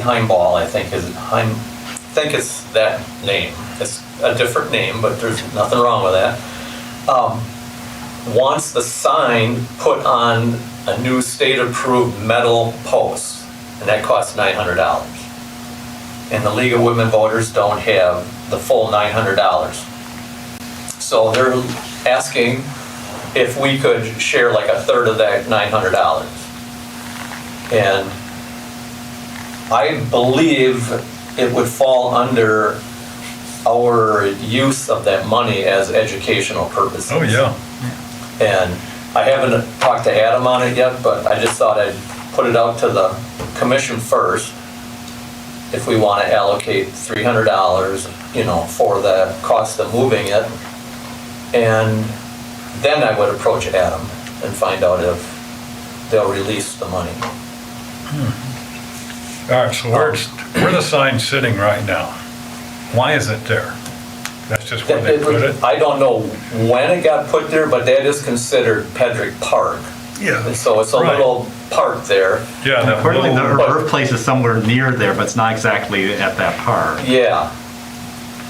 [SPEAKER 1] Heimball, I think it's that name. It's a different name, but there's nothing wrong with that. Wants the sign put on a new state-approved metal post, and that costs $900. And the League of Women Voters don't have the full $900. So they're asking if we could share like a third of that $900. And I believe it would fall under our use of that money as educational purposes.
[SPEAKER 3] Oh, yeah.
[SPEAKER 1] And I haven't talked to Adam on it yet, but I just thought I'd put it out to the commission first. If we want to allocate $300, for the cost of moving it. And then I would approach Adam and find out if they'll release the money.
[SPEAKER 3] All right, so where's the sign sitting right now? Why is it there? That's just where they put it?
[SPEAKER 1] I don't know when it got put there, but that is considered Pedrick Park.
[SPEAKER 2] Yeah.
[SPEAKER 1] And so it's a
[SPEAKER 3] Right.
[SPEAKER 1] little park there.
[SPEAKER 3] Yeah, that
[SPEAKER 6] Apparently
[SPEAKER 3] little,
[SPEAKER 6] her
[SPEAKER 1] But-
[SPEAKER 6] birthplace is somewhere near there, but it's not exactly at that park.
[SPEAKER 1] Yeah.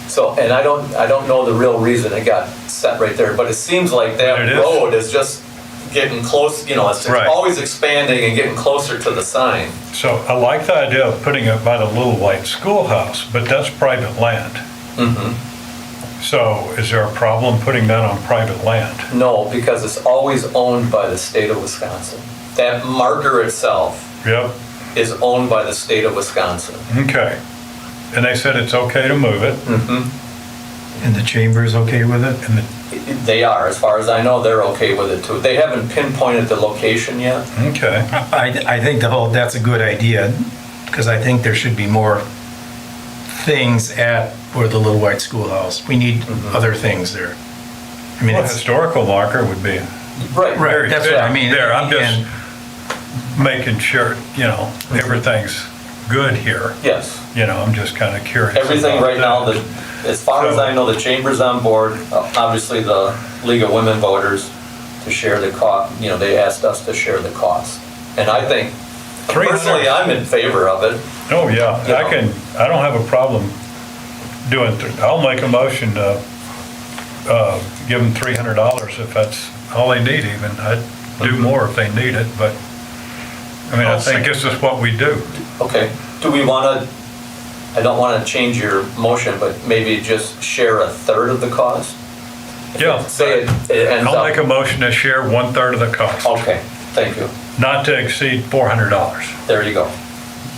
[SPEAKER 1] So, and I don't know the real reason it got set right there, but it seems like that
[SPEAKER 3] It is.
[SPEAKER 1] road is just getting close, it's
[SPEAKER 3] Right.
[SPEAKER 1] always expanding and getting closer to the sign.
[SPEAKER 3] so I like the idea of putting it by the Little White Schoolhouse, but that's private land. So is there a problem putting that on private land?
[SPEAKER 1] No, because it's always owned by the state of Wisconsin. That marker itself
[SPEAKER 3] Yep,
[SPEAKER 1] is owned by the state of Wisconsin.
[SPEAKER 3] okay. And they said it's okay to move it,
[SPEAKER 5] And the chamber is okay with it?
[SPEAKER 3] and
[SPEAKER 1] They are, as far as I know, they're okay with it too. They haven't pinpointed the location yet.
[SPEAKER 3] okay.
[SPEAKER 5] I think that's a good idea, because I think there should be more things at where the Little White Schoolhouse. We need other things there. I mean,
[SPEAKER 3] Well,
[SPEAKER 5] it's,
[SPEAKER 3] historical marker would be
[SPEAKER 1] Right.
[SPEAKER 5] right, that's what I mean.
[SPEAKER 3] there. I'm just
[SPEAKER 5] And-
[SPEAKER 3] making sure, everything's good here.
[SPEAKER 1] Yes.
[SPEAKER 3] I'm just kind of curious.
[SPEAKER 1] Everything
[SPEAKER 3] about
[SPEAKER 1] right now,
[SPEAKER 3] that.
[SPEAKER 1] as far as I know, the chamber's on board, obviously the League of Women Voters to share the cost, they asked us to share the cost. And I think,
[SPEAKER 3] 300.
[SPEAKER 1] personally, I'm in favor of it.
[SPEAKER 3] Oh, yeah,
[SPEAKER 1] Yeah.
[SPEAKER 3] I don't have a problem doing, I'll make a motion to give them $300 if that's all they need even. I'd do more if they need it, but, I think this is what we do.
[SPEAKER 1] Okay, do we want to, I don't want to change your motion, but maybe just share a third of the cost?
[SPEAKER 3] Yeah.
[SPEAKER 1] Say it ends
[SPEAKER 3] I'll
[SPEAKER 1] up.
[SPEAKER 3] make a motion to share 1/3 of the cost,
[SPEAKER 1] Okay, thank you.
[SPEAKER 3] not to exceed $400.
[SPEAKER 1] There you go.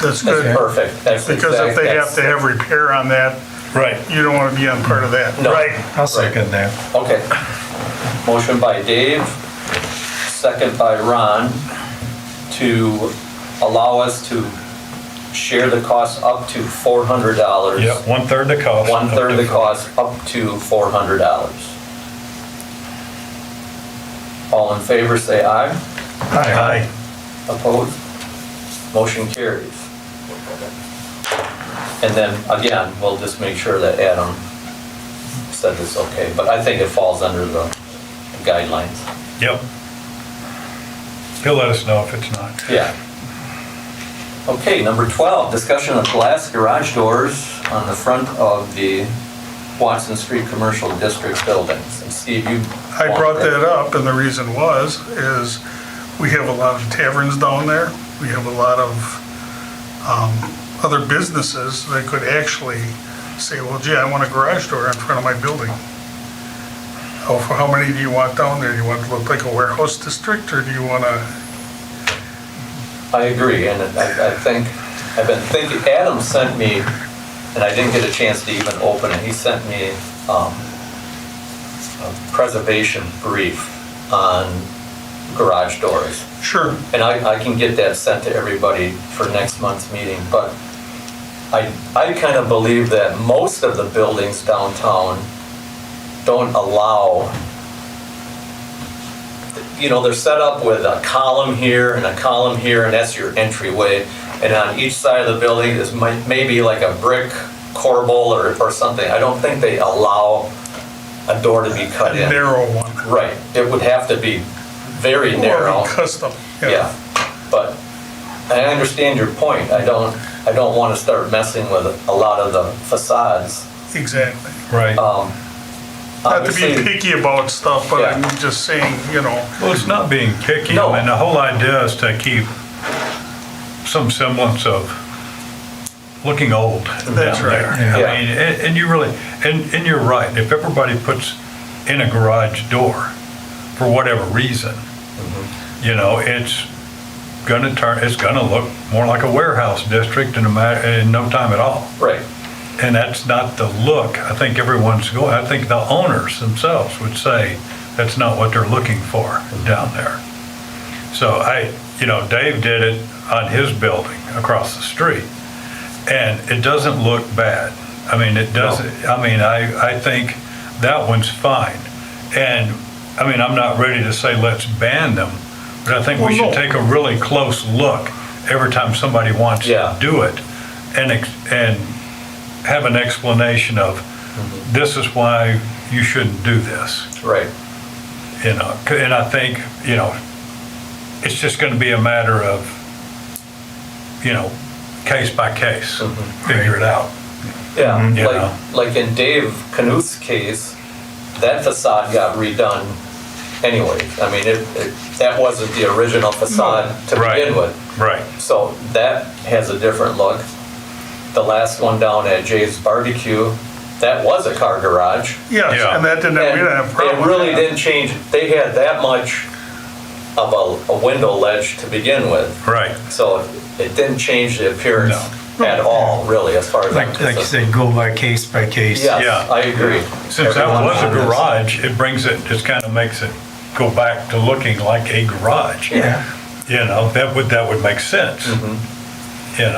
[SPEAKER 2] That's
[SPEAKER 1] That's
[SPEAKER 2] good.
[SPEAKER 1] perfect. That's
[SPEAKER 2] Because if they have to have repair on that,
[SPEAKER 3] Right.
[SPEAKER 2] you don't want to be on part of that.
[SPEAKER 1] No.
[SPEAKER 2] Right.
[SPEAKER 5] I'll second that.
[SPEAKER 1] Okay. Motion by Dave, second by Ron, to allow us to share the cost up to $400.
[SPEAKER 3] Yeah, 1/3 the cost.
[SPEAKER 1] 1/3 the cost, up to $400. All in favor, say aye.
[SPEAKER 3] Aye.
[SPEAKER 1] Opposed? Motion carries. And then, again, we'll just make sure that Adam said it's okay, but I think it falls under the guidelines.
[SPEAKER 3] Yep. He'll let us know if it's not.
[SPEAKER 1] Yeah. Okay, number 12, discussion of glass garage doors on the front of the Watson Street Commercial District buildings. And Steve, you...
[SPEAKER 2] I brought that up, and the reason is we have a lot of taverns down there. We have a lot of other businesses that could actually say, well, gee, I want a garage door in front of my building. Oh, for how many do you want down there? Do you want it to look like a warehouse district, or do you want to?
[SPEAKER 1] I agree, and I've been thinking, Adam sent me, and I didn't get a chance to even open it, he sent me a preservation brief on garage doors.
[SPEAKER 2] Sure.
[SPEAKER 1] And I can get that sent to everybody for next month's meeting, but I kind of believe that most of the buildings downtown don't allow, they're set up with a column here and a column here, and that's your entryway. And on each side of the building is maybe like a brick corbel or something. I don't think they allow a door to be cut in.
[SPEAKER 2] A narrow one.
[SPEAKER 1] Right. It would have to be very narrow.
[SPEAKER 2] Or custom.
[SPEAKER 1] Yeah. But I understand your point. I don't want to start messing with a lot of the facades.
[SPEAKER 2] Exactly.
[SPEAKER 3] Right.
[SPEAKER 2] Not to be picky about stuff, but
[SPEAKER 1] Yeah.
[SPEAKER 2] I'm just saying,
[SPEAKER 3] Well, it's not being picky.
[SPEAKER 1] No.
[SPEAKER 3] I mean, the whole idea is to keep some semblance of looking old
[SPEAKER 2] That's
[SPEAKER 3] down
[SPEAKER 2] right.
[SPEAKER 3] there.
[SPEAKER 1] Yeah.
[SPEAKER 3] I mean, and you really, and you're right. If everybody puts in a garage door for whatever reason, it's gonna look more like a warehouse district in no time at all.
[SPEAKER 1] Right.
[SPEAKER 3] And that's not the look I think everyone's going. I think the owners themselves would say that's not what they're looking for down there. So Dave did it on his building across the street, and it doesn't look bad. I mean, it doesn't.
[SPEAKER 1] No.
[SPEAKER 3] I mean, I think that one's fine. And I mean, I'm not ready to say let's ban them, but I think we should take a really close look every time somebody wants to do it, and have an explanation of this is why you shouldn't do this.
[SPEAKER 1] Right.
[SPEAKER 3] And I think, it's just going to be a matter of, case by case, figure it out.
[SPEAKER 1] Yeah, like in Dave Knuth's case, that facade got redone anyway. I mean, that wasn't the original facade to begin with.
[SPEAKER 3] Right.
[SPEAKER 1] So that has a different look. The last one down at Jay's Barbecue, that was a car garage.
[SPEAKER 2] yes,
[SPEAKER 3] Yeah.
[SPEAKER 2] and that we didn't have a problem.
[SPEAKER 1] It really didn't change. They had that much of a window ledge to begin with.
[SPEAKER 3] Right.
[SPEAKER 1] So it didn't change the appearance
[SPEAKER 2] No.
[SPEAKER 1] at all, really, as far as I'm
[SPEAKER 5] Like you
[SPEAKER 1] concerned.
[SPEAKER 5] said, go by case by case.
[SPEAKER 1] Yes,
[SPEAKER 3] Yeah.
[SPEAKER 1] I agree.
[SPEAKER 3] Since that
[SPEAKER 1] Everyone
[SPEAKER 3] was a
[SPEAKER 1] on this.
[SPEAKER 3] garage, it kind of makes it go back to looking like a garage.
[SPEAKER 5] Yeah.
[SPEAKER 3] That would make sense. And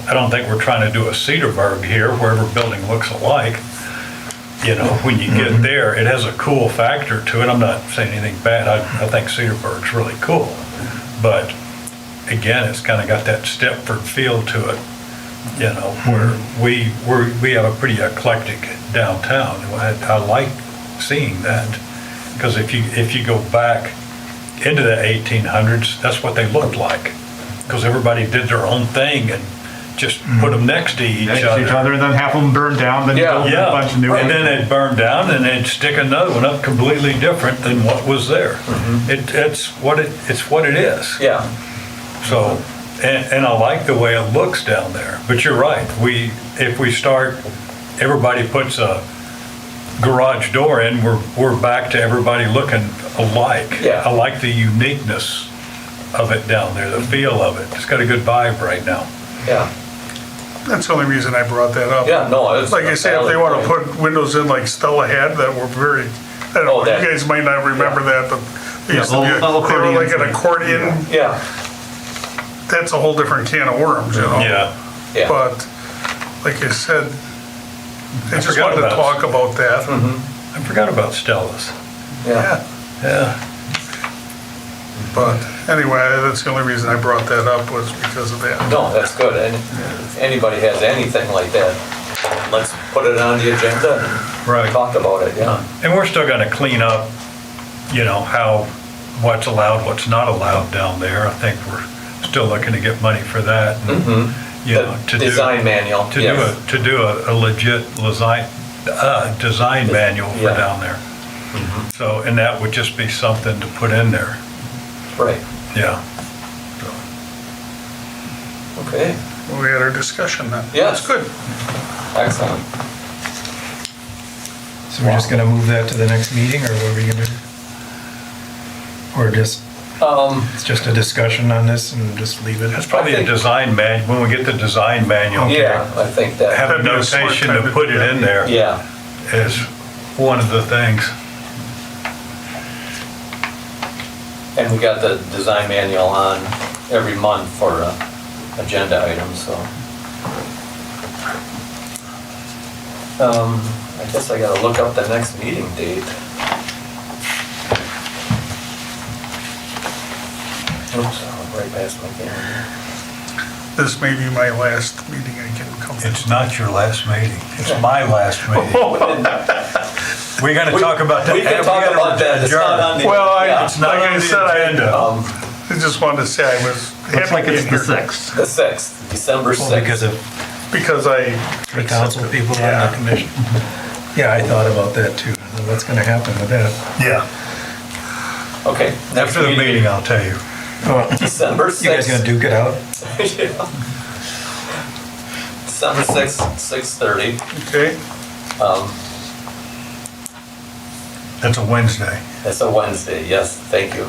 [SPEAKER 3] I don't think we're trying to do a Cedarburg here where every building looks alike. When you get there, it has a cool factor to it. I'm not saying anything bad. I think Cedarburg's really cool. But again, it's kind of got that Stepford feel to it, where we have a pretty eclectic downtown. I like seeing that, because if you go back into the 1800s, that's what they looked like, because everybody did their own thing and just put them next to each other.
[SPEAKER 6] And then half of them burned down, then you build a bunch of new ones.
[SPEAKER 3] And then they'd burn down, and they'd stick another one up completely different than what was there. It's what it is.
[SPEAKER 1] Yeah.
[SPEAKER 3] So, and I like the way it looks down there. But you're right. If we start, everybody puts a garage door in, we're back to everybody looking alike.
[SPEAKER 1] Yeah.
[SPEAKER 3] I like the uniqueness of it down there, the feel of it. It's got a good vibe right now.
[SPEAKER 1] Yeah.
[SPEAKER 2] That's the only reason I brought that up.
[SPEAKER 1] Yeah, no, it's
[SPEAKER 2] Like I
[SPEAKER 1] a
[SPEAKER 2] say, if they
[SPEAKER 1] valid
[SPEAKER 2] want to
[SPEAKER 1] point.
[SPEAKER 2] put windows in like Stella had that were very, I don't know,
[SPEAKER 1] that-
[SPEAKER 2] you guys might not remember that, but they used to be,
[SPEAKER 6] little
[SPEAKER 2] they were like an
[SPEAKER 6] accordions.
[SPEAKER 2] accordion.
[SPEAKER 1] Yeah.
[SPEAKER 2] that's a whole different can of worms, you know?
[SPEAKER 3] Yeah.
[SPEAKER 1] Yeah.
[SPEAKER 2] But, like I said, I just
[SPEAKER 3] forgot
[SPEAKER 2] wanted to
[SPEAKER 3] about
[SPEAKER 2] talk about that.
[SPEAKER 3] I forgot about Stella's.
[SPEAKER 1] Yeah.
[SPEAKER 3] Yeah.
[SPEAKER 2] But anyway, that's the only reason I brought that up was because of that.
[SPEAKER 1] No, that's good. And if anybody has anything like that, let's put it on the agenda and
[SPEAKER 3] Right.
[SPEAKER 1] talk about it, yeah.
[SPEAKER 3] And we're still gonna clean up, what's allowed, what's not allowed down there. I think we're still looking to get money for that.
[SPEAKER 1] The design manual, yes.
[SPEAKER 3] To do a legit design manual for
[SPEAKER 1] Yeah.
[SPEAKER 3] down there. So, and that would just be something to put in there,
[SPEAKER 1] Right,
[SPEAKER 3] yeah.
[SPEAKER 1] okay,
[SPEAKER 2] We had our discussion then.
[SPEAKER 1] Yes.
[SPEAKER 2] That's good.
[SPEAKER 1] excellent.
[SPEAKER 5] So we're just gonna move that to the next meeting, or what are we gonna do? Or just, it's just a discussion on this and just leave it?
[SPEAKER 3] That's probably a design when we get the design manual.
[SPEAKER 1] Yeah, I think that,
[SPEAKER 3] Have a
[SPEAKER 2] That'd be a smart
[SPEAKER 3] notation
[SPEAKER 2] time
[SPEAKER 3] to
[SPEAKER 2] to
[SPEAKER 3] put
[SPEAKER 2] do
[SPEAKER 3] it
[SPEAKER 2] that.
[SPEAKER 3] in there
[SPEAKER 1] yeah,
[SPEAKER 3] is one of the things.
[SPEAKER 1] and we got the design manual on every month for agenda items, so. I guess I gotta look up the next meeting date. Oops, I'm right past my calendar.
[SPEAKER 2] This may be my last meeting I can come to.
[SPEAKER 3] It's not your last meeting, it's my last meeting. We gotta talk about that.
[SPEAKER 1] We can talk about that, it's not on the.
[SPEAKER 2] Well,
[SPEAKER 1] yeah.
[SPEAKER 3] It's not
[SPEAKER 2] Like I
[SPEAKER 3] on the
[SPEAKER 2] said,
[SPEAKER 3] agenda.
[SPEAKER 2] I just wanted to say I was
[SPEAKER 6] Looks like
[SPEAKER 2] happy
[SPEAKER 6] it's
[SPEAKER 2] being
[SPEAKER 6] the
[SPEAKER 2] here.
[SPEAKER 6] 6th.
[SPEAKER 1] The 6th, December 6th.
[SPEAKER 5] Well, because of
[SPEAKER 2] Because I.
[SPEAKER 5] the council people on
[SPEAKER 2] Yeah.
[SPEAKER 5] the commission. Yeah, I thought about that too. What's gonna happen with that?
[SPEAKER 3] Yeah,
[SPEAKER 1] Okay, next
[SPEAKER 3] after the meeting, I'll tell you.
[SPEAKER 5] Oh,
[SPEAKER 1] December
[SPEAKER 5] you guys gonna
[SPEAKER 1] 6th.
[SPEAKER 5] duke it out?
[SPEAKER 1] Yeah. December 6th, 6:30.
[SPEAKER 2] Okay,
[SPEAKER 3] That's a Wednesday.
[SPEAKER 1] That's a Wednesday, yes, thank you.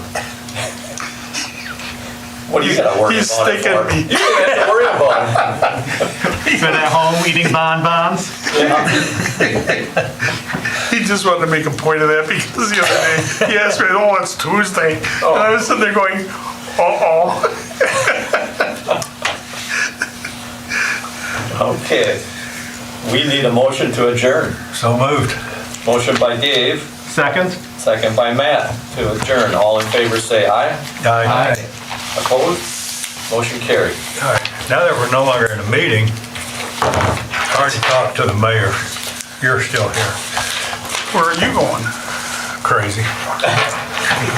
[SPEAKER 1] What do you gotta worry
[SPEAKER 2] He's
[SPEAKER 1] about it
[SPEAKER 2] sticking
[SPEAKER 1] for?
[SPEAKER 2] me.
[SPEAKER 1] You don't have to worry about
[SPEAKER 6] Been at home eating bonbons?
[SPEAKER 1] it. Yeah.
[SPEAKER 2] he just wanted to make a point of that because the other day, he asked me, oh, it's Tuesday. And I was sitting there going, uh-oh.
[SPEAKER 1] Okay, we need a motion to adjourn.
[SPEAKER 3] So moved.
[SPEAKER 1] Motion by Dave,
[SPEAKER 6] Second?
[SPEAKER 1] second by Matt to adjourn. All in favor say aye.
[SPEAKER 3] Aye.
[SPEAKER 1] Opposed? Motion carried.
[SPEAKER 3] All right, now that we're no longer in a meeting, I already talked to the mayor. You're still here.
[SPEAKER 2] Where are you going?
[SPEAKER 3] Crazy.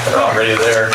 [SPEAKER 1] They're already there.